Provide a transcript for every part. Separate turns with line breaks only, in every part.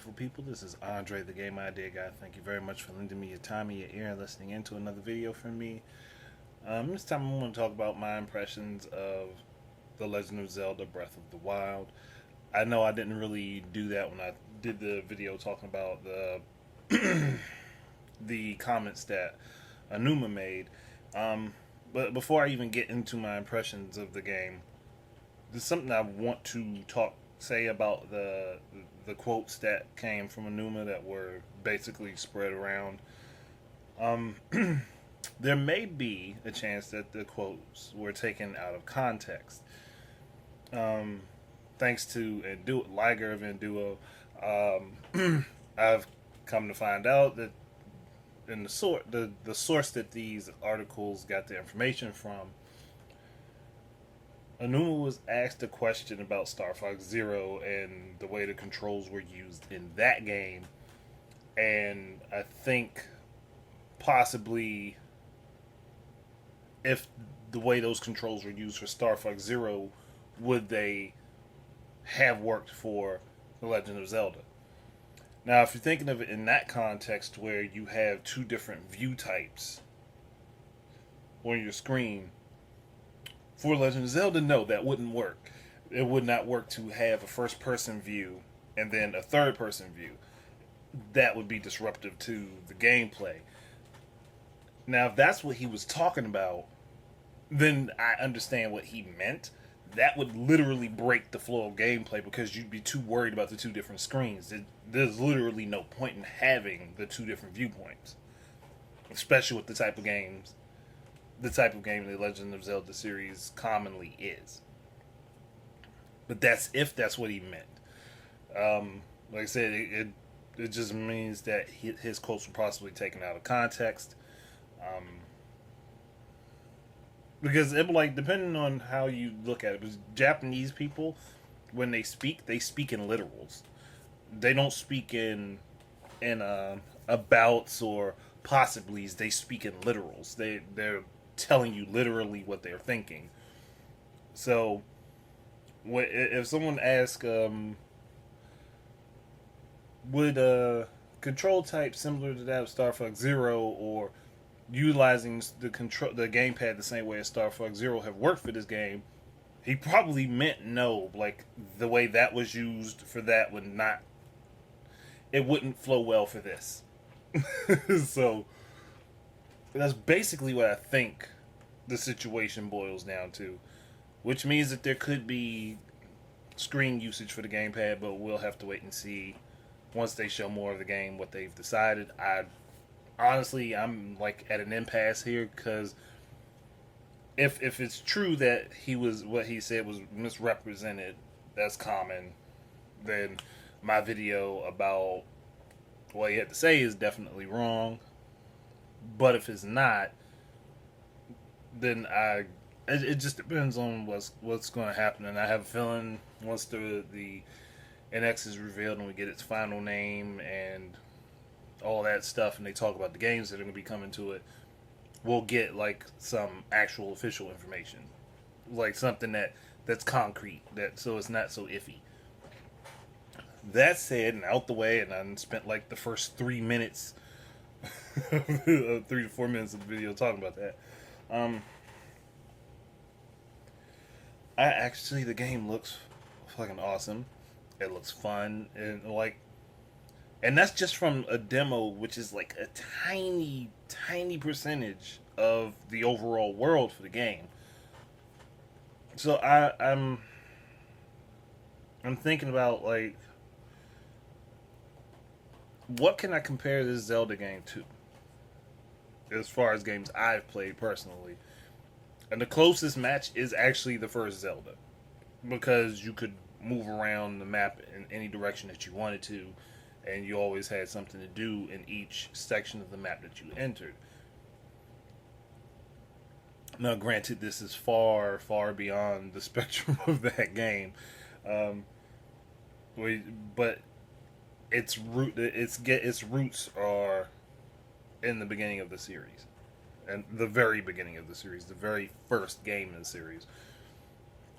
beautiful people. This is Andre, the Game Idea Guy. Thank you very much for lending me your time and your ear and listening into another video from me. This time I'm going to talk about my impressions of The Legend of Zelda Breath of the Wild. I know I didn't really do that when I did the video talking about the comments that Anuma made. But before I even get into my impressions of the game, there's something I want to say about the quotes that came from Anuma that were basically spread around. Um, there may be a chance that the quotes were taken out of context. Um, Thanks to Liger of Enduo, I've come to find out that in the source that these articles got the information from, Anuma was asked a question about Star Fox Zero and the way the controls were used in that game, and I think possibly if the way those controls were used for Star Fox Zero, would they have worked for The Legend of Zelda? Now, if you're thinking of it in that context where you have two different view types on your screen, for Legend of Zelda, no, that wouldn't work. It would not work to have a first person view and then a third person view. That would be disruptive to the gameplay. Now, if that's what he was talking about, then I understand what he meant. That would literally break the flow of gameplay because you'd be too worried about the two different screens. There's literally no point in having the two different viewpoints, especially with the type of game the Legend of Zelda series commonly is. But that's if that's what he meant. Like I said, it just means that his quotes were possibly taken out of context. Um, because depending on how you look at it, because Japanese people, when they speak in literals. They don't speak in abouts or possiblies. They speak in literals. They're telling you literally what they're thinking. So, if someone asks, would a control type similar to that of Star Fox Zero or utilizing the gamepad the same way as Star Fox Zero have worked for this game, he probably meant no. Like the way that was used for that would not. It wouldn't flow well for this. So that's basically what I think the situation boils down to, which means that there could be screen usage for the gamepad, but we'll have to wait and see once they show more of the game what they've decided. I'm like at an impasse here because if it's true that what he said was misrepresented, that's common. Then my video about what he had to say is definitely wrong. But if it's not, then it just depends on what's going to happen, and I have a feeling once the NX is revealed and we get its final name and all that stuff, and they talk about the games that are going to be coming to it, we'll get like some actual official information, like something that's concrete, that so it's not so iffy. That said, and out the way, and I spent like the first 3 minutes, 3 to 4 minutes of the video talking about that. The game looks fucking awesome. It looks fun and that's just from a demo, which is like a tiny, tiny percentage of the overall world for the game. So I'm thinking about like, what can I compare this Zelda game to? As far as games I've played personally. And the closest match is actually the first Zelda. Because you could move around the map in any direction that you wanted to, and you always had something to do in each section of the map that you entered. Now, granted, this is far, far beyond the spectrum of that game. Um, but its roots are in the beginning of the series, and the very beginning of the series, the very first game in the series,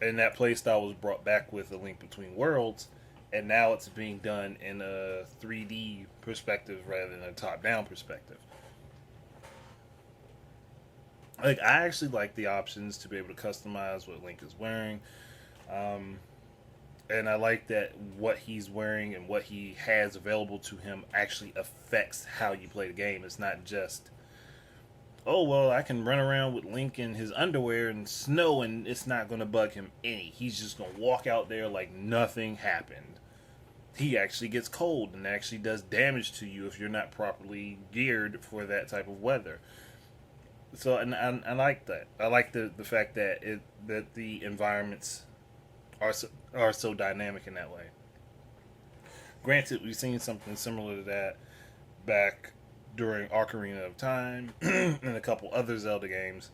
and that playstyle was brought back with A Link Between Worlds, and now it's being done in a 3D perspective rather than a top-down perspective. Like, I actually like the options to be able to customize what Link is wearing. Um, and I like that what he's wearing and what he has available to him actually affects how you play the game. It's not just, oh well, I can run around with Link in his underwear and snow and it's not going to bug him any. He's just going to walk out there like nothing happened. He actually gets cold and actually does damage to you if you're not properly geared for that type of weather. So, and I like that. I like the fact that the environments are so dynamic in that way. Granted, we've seen something similar to that back during Ocarina of Time and a couple other Zelda games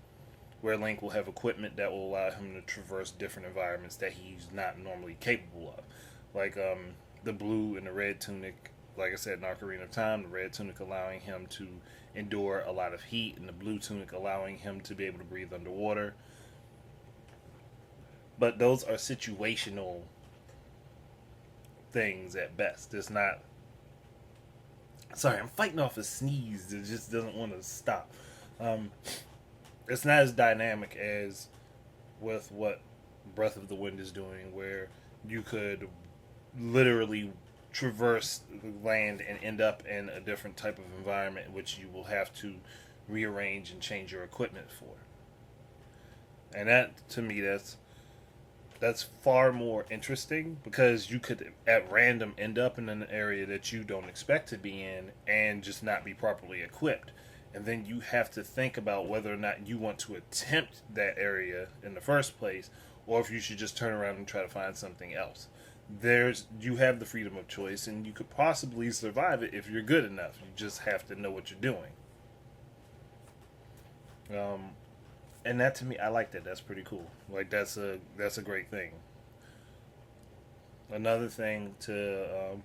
where Link will have equipment that will allow him to traverse different environments that he's not normally capable of. Like the blue and the red tunic, like I said, in Ocarina of Time, the red tunic allowing him to endure a lot of heat, and the blue tunic allowing him to be able to breathe underwater. But those are situational things at best. It's not. Sorry, I'm fighting off a sneeze that just doesn't want to stop. Um, it's not as dynamic as with what Breath of the Wind is doing, where you could literally traverse the land and end up in a different type of environment, which you will have to rearrange and change your equipment for. And that, to me, that's far more interesting because you could at random end up in an area that you don't expect to be in and just not be properly equipped, and then you have to think about whether or not you want to attempt that area in the first place or if you should just turn around and try to find something else. You have the freedom of choice and you could possibly survive it if you're good enough. You just have to know what you're doing. And that, to me, I like that. That's pretty cool. Like, that's a great thing. Another thing to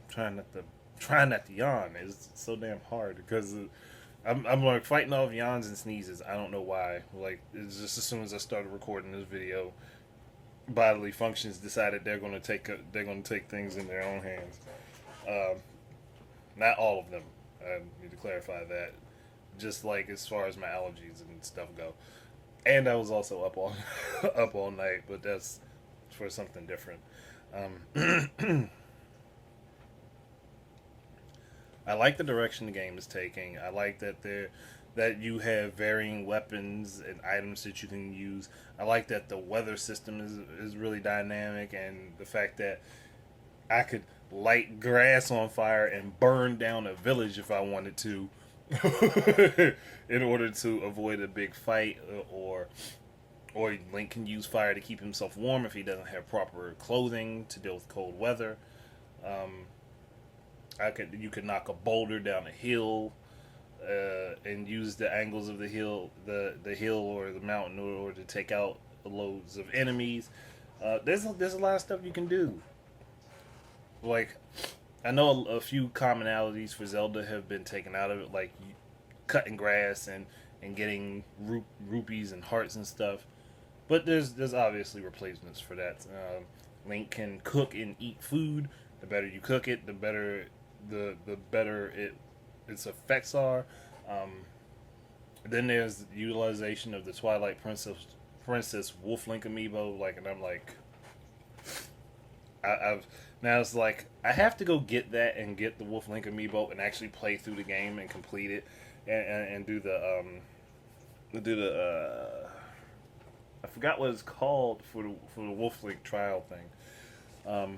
try not to yawn is so damn hard because I'm like fighting off yawns and sneezes. I don't know why. Like, it's just as soon as I started recording this video, bodily functions decided they're going to take things in their own hands. Not all of them. I need to clarify that. Just like as far as my allergies and stuff go, and I was also up all up all night, but that's for something different. I like the direction the game is taking. I like that you have varying weapons and items that you can use. I like that the weather system is really dynamic, and the fact that I could light grass on fire and burn down a village if I wanted to in order to avoid a big fight, or Link can use fire to keep himself warm if he doesn't have proper clothing to deal with cold weather. You could knock a boulder down a hill and use the angles of the hill, the hill or the mountain, in order to take out loads of enemies. There's a lot of stuff you can do. Like, I know a few commonalities for Zelda have been taken out of it, like cutting grass and getting rupees and hearts and stuff. But there's obviously replacements for that. Link can cook and eat food. The better you cook it, the better its effects are. Then there's the utilization of the Twilight Princess Wolf Link amiibo. Like, and I'm like, I've now it's like I have to go get that and get the Wolf Link amiibo and actually play through the game and complete it and do the I forgot what it's called for the Wolf Link trial thing.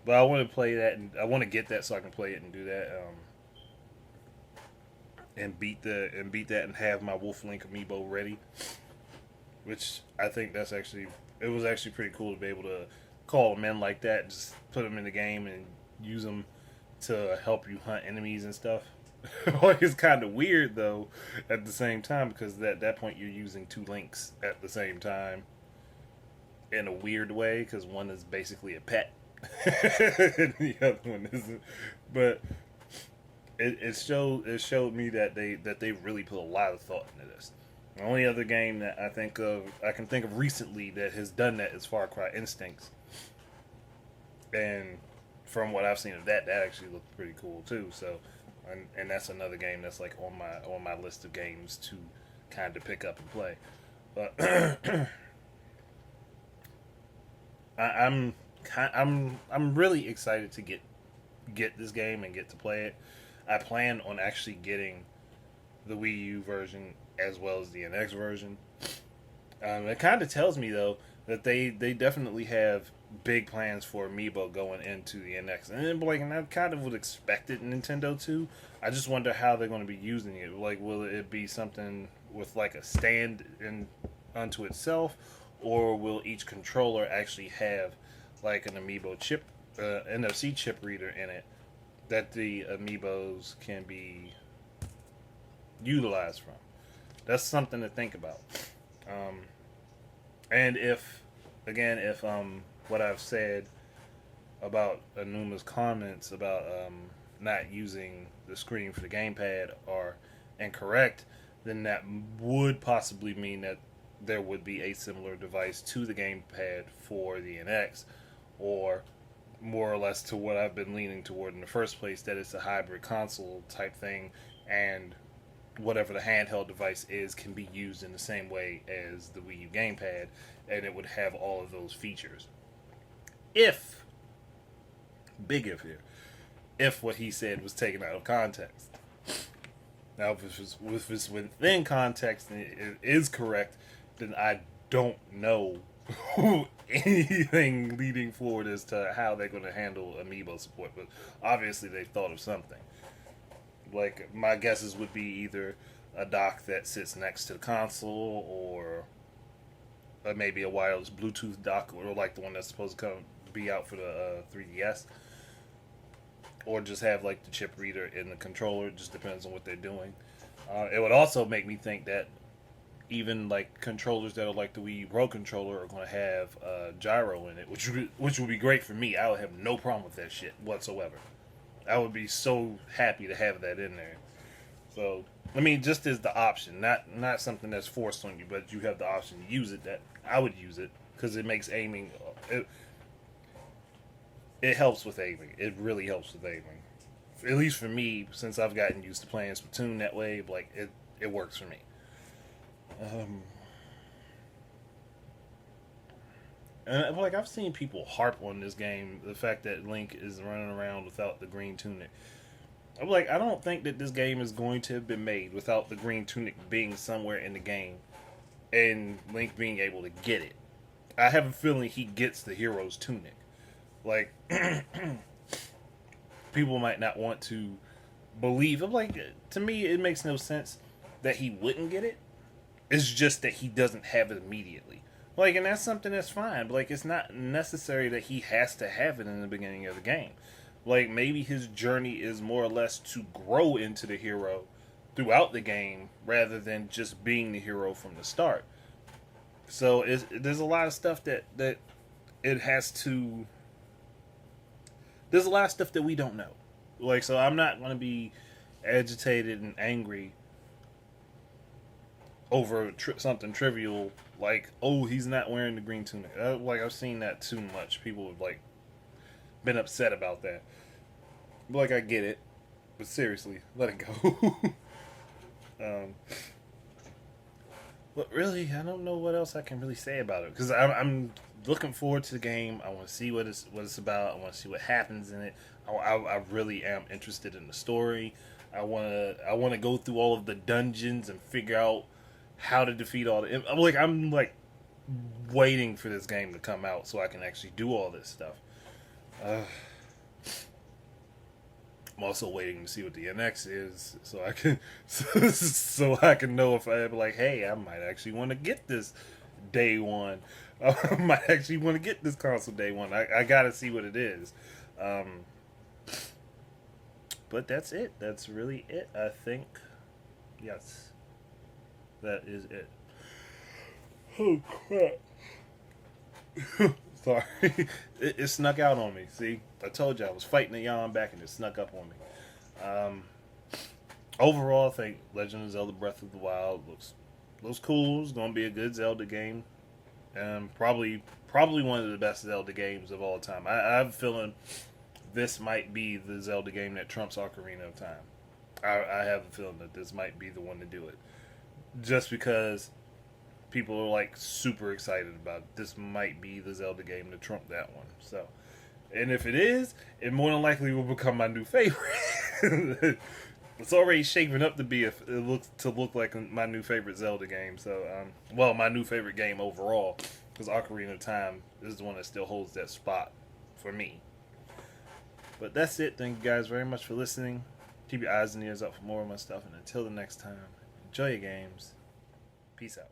But I want to play that and I want to get that so I can play it and do that. And beat that and have my Wolf Link amiibo ready. Which I think it was actually pretty cool to be able to call them in like that, just put them in the game and use them to help you hunt enemies and stuff. Like, it's kind of weird though at the same time because at that point you're using two links at the same time in a weird way because one is basically a pet and the other one isn't. But it showed me that they really put a lot of thought into this. The only other game that I can think of recently that has done that is Far Cry Instincts. And from what I've seen of that, that actually looked pretty cool too. So, and that's another game that's like on my list of games to kind of pick up and play. But I'm I'm really excited to get this game and get to play it. I plan on actually getting the Wii U version as well as the NX version. It kind of tells me though that they definitely have big plans for Amiibo going into the NX, and I kind of would expect it Nintendo to. I just wonder how they're going to be using it. Like, will it be something with like a stand in unto itself, or will each controller actually have like an Amiibo chip, NFC chip reader in it that the Amiibos can be utilized from? That's something to think about. Um, and if what I've said about Anuma's comments about not using the screen for the gamepad are incorrect, then that would possibly mean that there would be a similar device to the gamepad for the NX, or more or less to what I've been leaning toward in the first place, that it's a hybrid console type thing, and whatever the handheld device is can be used in the same way as the Wii U gamepad, and it would have all of those features. If, big if here, if what he said was taken out of context. Now, if it's within context and it is correct, then I don't know anything leading forward as to how they're going to handle Amiibo support. But obviously, they've thought of something. Like, my guesses would be either a dock that sits next to the console, or maybe a wireless Bluetooth dock, or like the one that's supposed to be out for the 3DS, or just have like the chip reader in the controller. It just depends on what they're doing. It would also make me think that even like controllers that are like the Wii U Pro controller are going to have gyro in it, which would be great for me. I would have no problem with that shit whatsoever. I would be so happy to have that in there. So, I mean, just as the option, not something that's forced on you, but you have the option to use it. That I would use it because it makes aiming. It helps with aiming. It really helps with aiming. At least for me, since I've gotten used to playing Splatoon that way, like it works for me. Um, and like I've seen people harp on this game, the fact that Link is running around without the green tunic. I'm like, I don't think that this game is going to have been made without the green tunic being somewhere in the game and Link being able to get it. I have a feeling he gets the hero's tunic. Like, people might not want to believe. I'm like, to me, it makes no sense that he wouldn't get it. It's just that he doesn't have it immediately. Like, and that's something that's fine. But, like, it's not necessary that he has to have it in the beginning of the game. Like, maybe his journey is more or less to grow into the hero throughout the game rather than just being the hero from the start. So there's a lot of stuff that it has to. There's a lot of stuff that we don't know. Like, so I'm not going to be agitated and angry over something trivial like, oh, he's not wearing the green tunic. Like, I've seen that too much. People have like been upset about that. Like, I get it, but seriously, let it go. um, but really, I don't know what else I can really say about it because I'm looking forward to the game. I want to see what it's about. I want to see what happens in it. I really am interested in the story. I want to go through all of the dungeons and figure out how to defeat all the. I'm like waiting for this game to come out so I can actually do all this stuff. Uh, I'm also waiting to see what the NX is, so I can so I can know if I'm like, hey, I might actually want to get this day one. I might actually want to get this console day one. I gotta see what it is. But that's it. That's really it. I think. Yes, that is it. Oh crap! Sorry, it snuck out on me. See, I told you I was fighting a yawn back, and it snuck up on me. Um, Overall, I think Legend of Zelda: Breath of the Wild looks cool. It's gonna be a good Zelda game. Probably probably one of the best Zelda games of all time. I have a feeling this might be the Zelda game that trumps Ocarina of Time. I have a feeling that this might be the one to do it, just because people are like super excited about it. This might be the Zelda game to trump that one. So, and if it is, it more than likely will become my new favorite. It's already shaping up to be look like my new favorite Zelda game. So, well, my new favorite game overall, because Ocarina of Time is the one that still holds that spot for me. But that's it. Thank you guys very much for listening. Keep your eyes and ears up for more of my stuff. And until the next time, enjoy your games. Peace out.